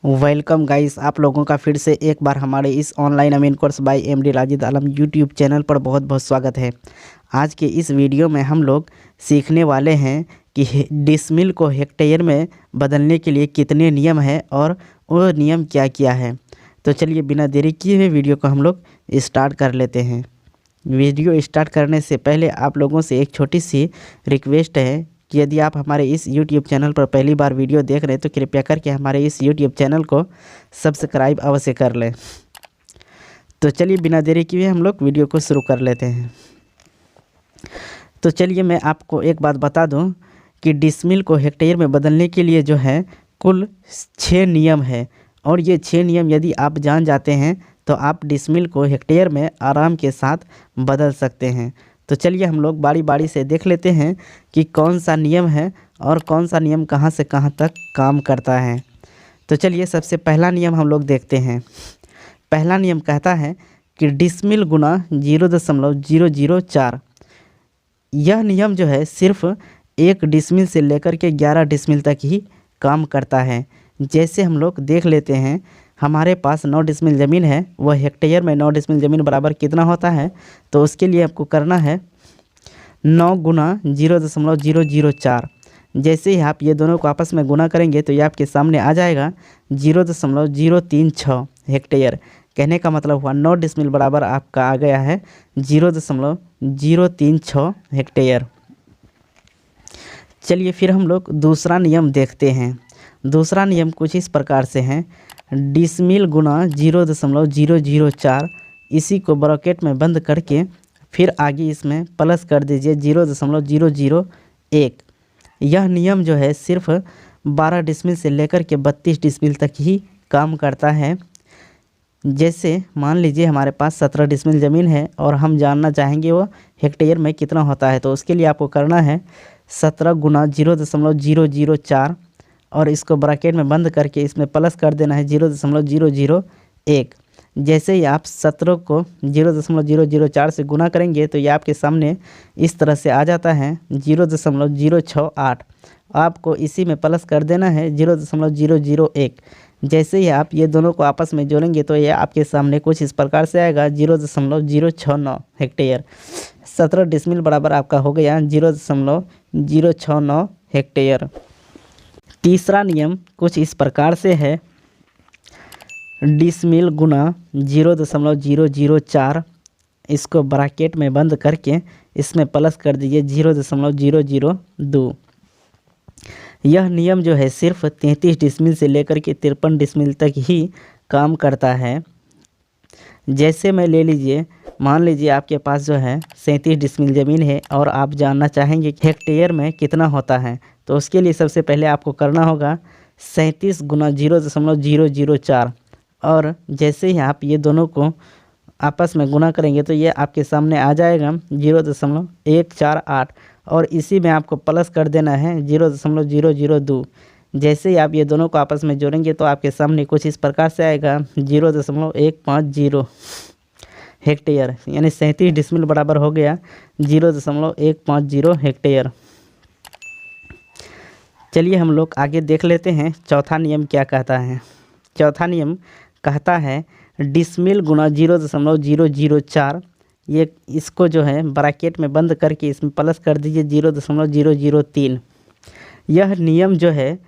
Welcome guys, आप लोगों का फिर से एक बार हमारे इस ऑनलाइन अमीन कोर्स बाय एमडी राजिद आलम यूट्यूब चैनल पर बहुत बहुत स्वागत है। आज के इस वीडियो में हम लोग सीखने वाले हैं कि डिसमिल को हेक्टेयर में बदलने के लिए कितने नियम हैं और वो नियम क्या क्या है। तो चलिए बिना देरी किए हुए वीडियो को हम लोग स्टार्ट कर लेते हैं। वीडियो स्टार्ट करने से पहले आप लोगों से एक छोटी सी रिक्वेस्ट है कि यदि आप हमारे इस YouTube चैनल पर पहली बार वीडियो देख रहे हैं तो कृपया करके हमारे इस YouTube चैनल को सब्सक्राइब अवश्य कर लें। तो चलिए बिना देरी किए हम लोग वीडियो को शुरू कर लेते हैं। तो चलिए मैं आपको एक बात बता दूं कि डिसमिल को हेक्टेयर में बदलने के लिए जो है कुल 6 नियम है और ये 6 नियम यदि आप जान जाते हैं तो आप डिसमिल को हेक्टेयर में आराम के साथ बदल सकते हैं। तो चलिए हम लोग बारी बारी से देख लेते हैं कि कौन सा नियम है और कौन सा नियम कहां से कहां तक काम करता है। तो चलिए सबसे पहला नियम हम लोग देखते हैं। पहला नियम कहता है कि डिसमिल गुना 0.004। यह नियम जो है सिर्फ 1 डिसमिल से लेकर के 11 डिसमिल तक ही काम करता है। जैसे हम लोग देख लेते हैं, हमारे पास 9 डिसमिल ज़मीन है, वह हेक्टेयर में 9 डिसमिल ज़मीन बराबर कितना होता है। तो उसके लिए आपको करना है 9 गुना 0.004। जैसे ही आप ये दोनों को आपस में गुना करेंगे तो ये आपके सामने आ जाएगा 0.036 हेक्टेयर। कहने का मतलब हुआ 9 डिसमिल बराबर आपका आ गया है 0.036 हेक्टेयर। चलिए फिर हम लोग दूसरा नियम देखते हैं। दूसरा नियम कुछ इस प्रकार से है, डिसमिल गुना 0.004। इसी को ब्रैकेट में बंद करके फिर आगे इसमें प्लस कर दीजिए 0.001। यह नियम जो है सिर्फ 12 डिसमिल से लेकर के 32 डिसमिल तक ही काम करता है। जैसे मान लीजिए हमारे पास 17 डिसमिल ज़मीन है और हम जानना चाहेंगे वो हेक्टेयर में कितना होता है। तो उसके लिए आपको करना है 17 गुना 0.004 और इसको ब्रैकेट में बंद करके इसमें प्लस कर देना है 0.001। जैसे ही आप 17 को 0.004 से गुना करेंगे तो ये आपके सामने इस तरह से आ जाता है 0.068। आपको इसी में प्लस कर देना है 0.001। जैसे ही आप ये दोनों को आपस में जोड़ेंगे तो ये आपके सामने कुछ इस प्रकार से आएगा 0.069 हेक्टेयर। 17 डिसमिल बराबर आपका हो गया 0.069 हेक्टेयर। तीसरा नियम कुछ इस प्रकार से है, डिसमिल गुना 0.004। इसको ब्रैकेट में बंद करके इसमें प्लस कर दीजिए 0.002। यह नियम जो है सिर्फ 33 डिसमिल से लेकर के 53 डिसमिल तक ही काम करता है। जैसे मैं ले लीजिए, मान लीजिए आपके पास जो है 37 डिसमिल ज़मीन है और आप जानना चाहेंगे कि हेक्टेयर में कितना होता है। तो उसके लिए सबसे पहले आपको करना होगा 37 गुना 0.004 और जैसे ही आप ये दोनों को आपस में गुना करेंगे तो ये आपके सामने आ जाएगा 0.148 और इसी में आपको प्लस कर देना है 0.002। जैसे ही आप ये दोनों को आपस में जोड़ेंगे तो आपके सामने कुछ इस प्रकार से आएगा 0.150 हेक्टेयर, यानी 37 डिसमिल बराबर हो गया 0.150 हेक्टेयर। चलिए हम लोग आगे देख लेते हैं चौथा नियम क्या कहता है। चौथा नियम कहता है डिसमिल गुना 0.004। ये इसको जो है ब्रैकेट में बंद करके इसमें प्लस कर दीजिए 0.003। यह नियम जो है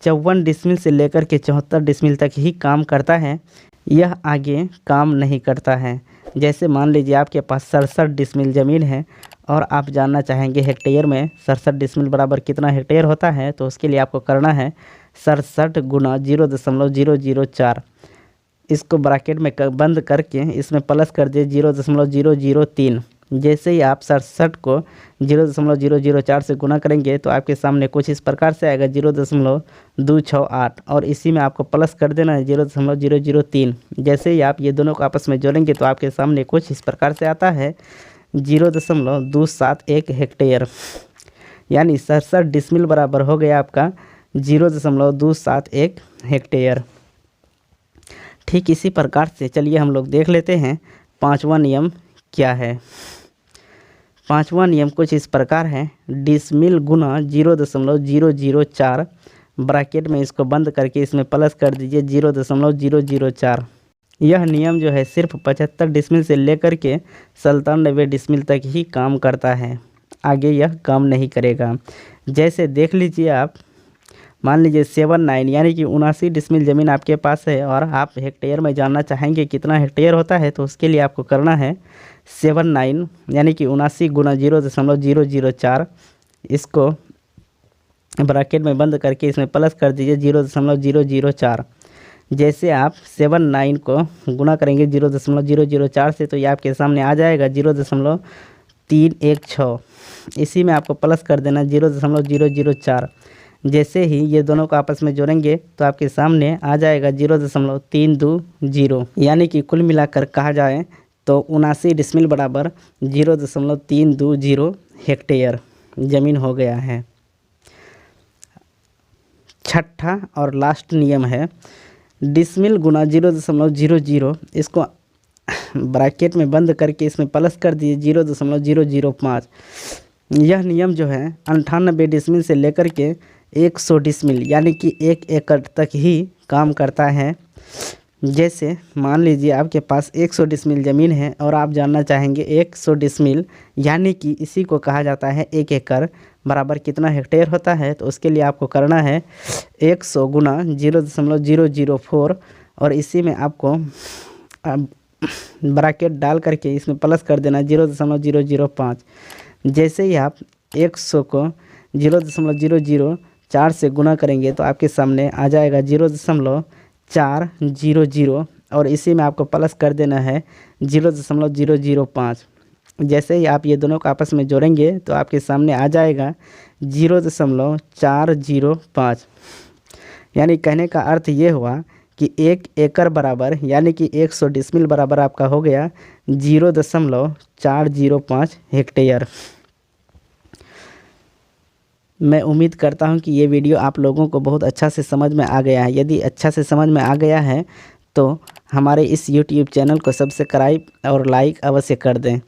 54 डिसमिल से लेकर के 74 डिसमिल तक ही काम करता है। यह आगे काम नहीं करता है। जैसे मान लीजिए आपके पास 67 डिसमिल ज़मीन है और आप जानना चाहेंगे हेक्टेयर में 67 डिसमिल बराबर कितना हेक्टेयर होता है। तो उसके लिए आपको करना है 67 गुना 0.004। इसको ब्रैकेट में बंद करके इसमें प्लस कर दिए 0.003। जैसे ही आप 67 को 0.004 से गुना करेंगे तो आपके सामने कुछ इस प्रकार से आएगा 0.268 और इसी में आपको प्लस कर देना है 0.003। जैसे ही आप ये दोनों को आपस में जोड़ेंगे तो आपके सामने कुछ इस प्रकार से आता है 0.271 हेक्टेयर, यानी 67 डिसमिल बराबर हो गया आपका 0.271 हेक्टेयर। ठीक इसी प्रकार से चलिए हम लोग देख लेते हैं पांचवा नियम क्या है। पांचवा नियम कुछ इस प्रकार है, डिसमिल गुना 0.004 ब्रैकेट में इसको बंद करके इसमें प्लस कर दीजिए 0.004। यह नियम जो है सिर्फ 75 डिसमिल से लेकर के 97 डिसमिल तक ही काम करता है, आगे यह काम नहीं करेगा। जैसे देख लीजिए आप, मान लीजिए 79 यानी कि 79 डिसमिल ज़मीन आपके पास है और आप हेक्टेयर में जानना चाहेंगे कितना हेक्टेयर होता है, तो उसके लिए आपको करना है 79 यानी कि 79 गुना 0.004, इसको ब्रैकेट में बंद करके इसमें प्लस कर दीजिए 0.004। जैसे आप 79 को गुना करेंगे 0.004 से तो ये आपके सामने आ जाएगा 0.316। इसी में आपको प्लस कर देना 0.004। जैसे ही ये दोनों को आपस में जोड़ेंगे तो आपके सामने आ जाएगा 0.320, यानी कि कुल मिलाकर कहा जाए तो 79 डिसमिल बराबर 0.320 हेक्टेयर ज़मीन हो गया है। छठा और लास्ट नियम है डिसमिल गुना 0.00, इसको ब्रैकेट में बंद करके इसमें प्लस कर दिए 0.005। यह नियम जो है 98 डिसमिल से लेकर के 100 डिसमिल यानी कि 1 एकड़ तक ही काम करता है। जैसे मान लीजिए आपके पास 100 डिसमिल ज़मीन है और आप जानना चाहेंगे 100 डिसमिल यानी कि इसी को कहा जाता है 1 एकड़ बराबर कितना हेक्टेयर होता है, तो उसके लिए आपको करना है 100 गुना 0.004 और इसी में आपको ब्रैकेट डाल करके इसमें प्लस कर देना 0.005। जैसे ही आप 100 को 0.004 से गुना करेंगे तो आपके सामने आ जाएगा 0.400 और इसी में आपको प्लस कर देना है 0.005। जैसे ही आप ये दोनों को आपस में जोड़ेंगे तो आपके सामने आ जाएगा 0.405। यानी कहने का अर्थ ये हुआ कि 1 एकड़ बराबर यानी कि 100 डिसमिल बराबर आपका हो गया 0.405 हेक्टेयर। मैं उम्मीद करता हूँ कि ये वीडियो आप लोगों को बहुत अच्छा से समझ में आ गया है। यदि अच्छा से समझ में आ गया है तो हमारे इस YouTube चैनल को सब्सक्राइब और लाइक अवश्य कर दें।